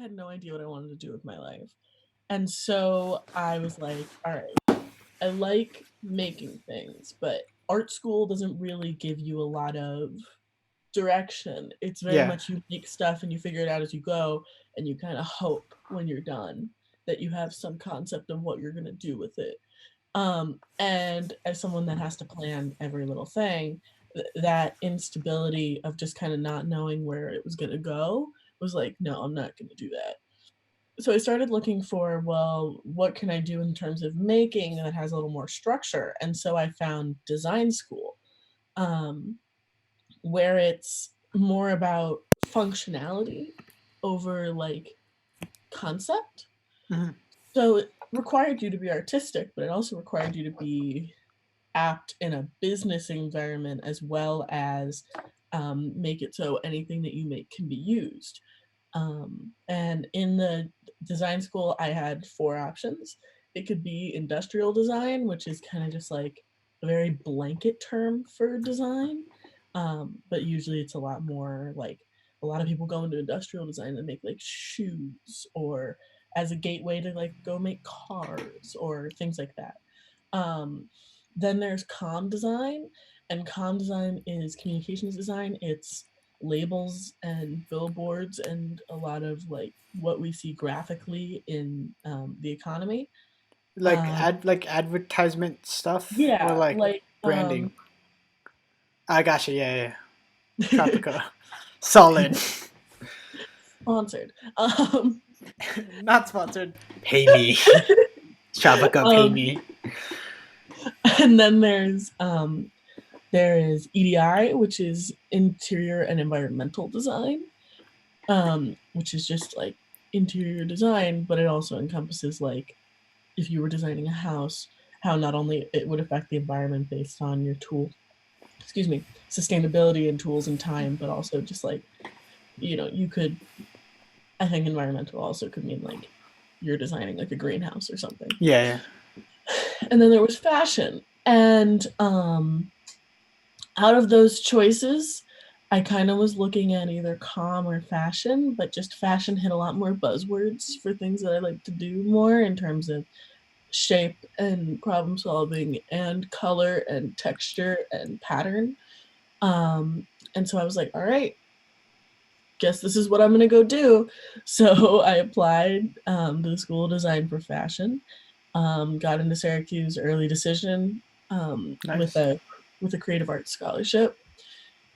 had no idea what I wanted to do with my life. And so I was like, all right, I like making things, but art school doesn't really give you a lot of direction. It's very Yeah. much you make stuff and you figure it out as you go, and you kind of hope when you're done that you have some concept of what you're going to do with it. And as someone that has to plan every little thing, that instability of just kind of not knowing where it was going to go was like, no, I'm not going to do that. So I started looking for, well, what can I do in terms of making that has a little more structure? And so I found design school, um, where it's more about functionality over like concept. Hmm. So it required you to be artistic, but it also required you to be apt in a business environment as well as make it so anything that you make can be used. And in the design school, I had four options. It could be industrial design, which is kind of just like a very blanket term for design. But usually it's a lot more like a lot of people go into industrial design and make like shoes or as a gateway to like go make cars or things like that. Um, then there's comm design, and comm design is communications design. It's labels and billboards and a lot of like what we see graphically in the economy. Uh, Like advertisement stuff or yeah, like like branding. I gotcha. Yeah, yeah. Tropica. Solid. sponsored. Not sponsored. Pay me. Tropica, pay Um, me. and then there is EDI, which is interior and environmental design, which is just like interior design, but it also encompasses like if you were designing a house, how not only it would affect the environment based on your tool, excuse me, sustainability and tools and time, but also just like, you could, I think environmental also could mean like you're designing like a greenhouse or something. Yeah, yeah. And then there was fashion. And out of those choices, I kind of was looking at either comm or fashion, but just fashion hit a lot more buzzwords for things that I like to do more in terms of shape and problem solving and color and texture and pattern. And so I was like, all right, guess this is what I'm going to go do. So I applied to the School of Design for Fashion, got into Syracuse early decision with Nice. a creative arts scholarship,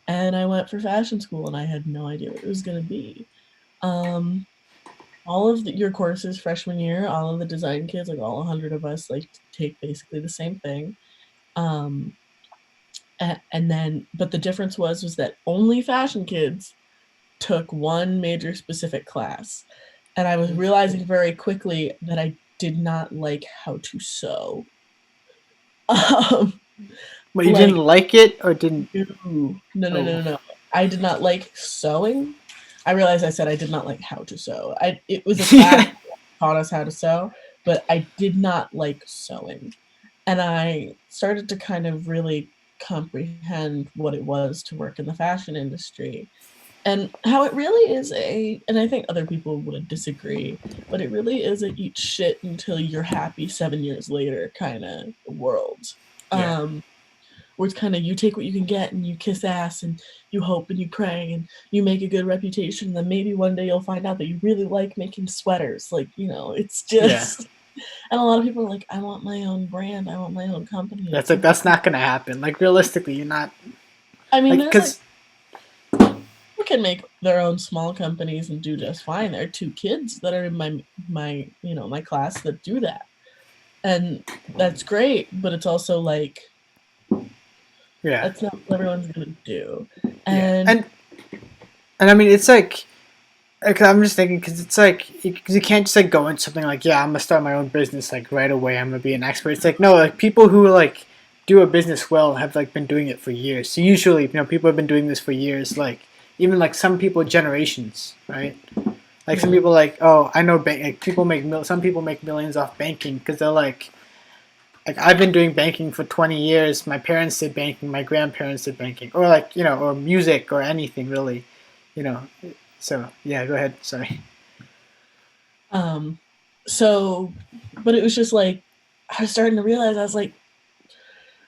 and I went for fashion school, and I had no idea what it was going to be. Um, all of your courses freshman year, all of the design kids, like all 100 of us, like take basically the same thing. Um, and then, but the difference was that only fashion kids took one major specific class, and I was realizing very quickly that I did not like how to sew. Um, But you didn't like, like it or didn't? no, no, no, Oh. no, no. I did not like sewing. I realized I said I did not like how to sew. It was a class Yeah. that taught us how to sew, but I did not like sewing. And I started to kind of really comprehend what it was to work in the fashion industry and how it really is and I think other people would disagree, but it really is a eat shit until you're happy 7 years later kind of world. Yeah. Um, where it's kind of you take what you can get and you kiss ass and you hope and you pray and you make a good reputation. And then maybe one day you'll find out that you really like making sweaters. Like, it's Yeah. just, and a lot of people are like, I want my own brand, I want my own company. That's It's like like, that's not gonna happen. Like realistically, you're not I mean, like there's like, because people can make their own small companies and do just fine. There are two kids that are in my class that do that. And that's great, but it's also like, yeah, that's not what everyone's going to do. yeah, And and I mean it's like I'm just thinking because it's like you can't just like go into something like yeah I'm gonna start my own business like right away I'm gonna be an expert. It's like no like people who like do a business well have like been doing it for years. So usually people have been doing this for years. Like even like some people generations, right? Like some mhm. people like oh I know like people make some people make millions off banking because they're like I've been doing banking for 20 years. My parents did banking. My grandparents did banking, or like or music or anything really, you know. So yeah, go ahead. Sorry. Um, so, but it was just like, I was starting to realize, I was like,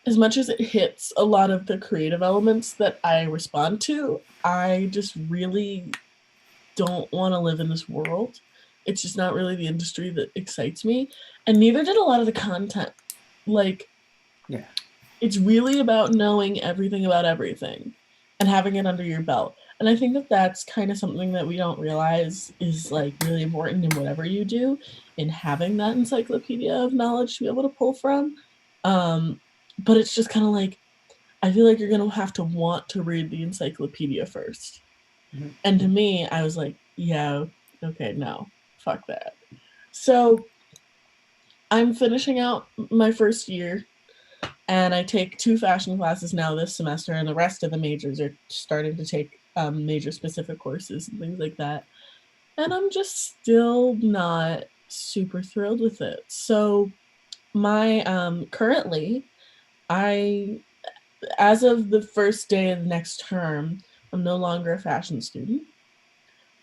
as much as it hits a lot of the creative elements that I respond to, I just really don't want to live in this world. It's just not really the industry that excites me. And neither did a lot of the content. Like, Yeah. it's really about knowing everything about everything and having it under your belt. And I think that that's kind of something that we don't realize is like really important in whatever you do, in having that encyclopedia of knowledge to be able to pull from. Um, but it's just kind of like, I feel like you're going to have to want to read the encyclopedia first. Mhm. And to me, I was like, yeah, okay, no, fuck that. So I'm finishing out my first year, and I take 2 fashion classes now this semester, and the rest of the majors are starting to take major specific courses and things like that. And I'm just still not super thrilled with it. So my currently, I as of the first day of the next term, I'm no longer a fashion student.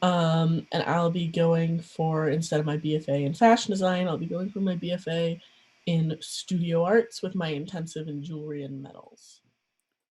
And I'll be going for, instead of my BFA in fashion design, I'll be going for my BFA in studio arts with my intensive in jewelry and metals.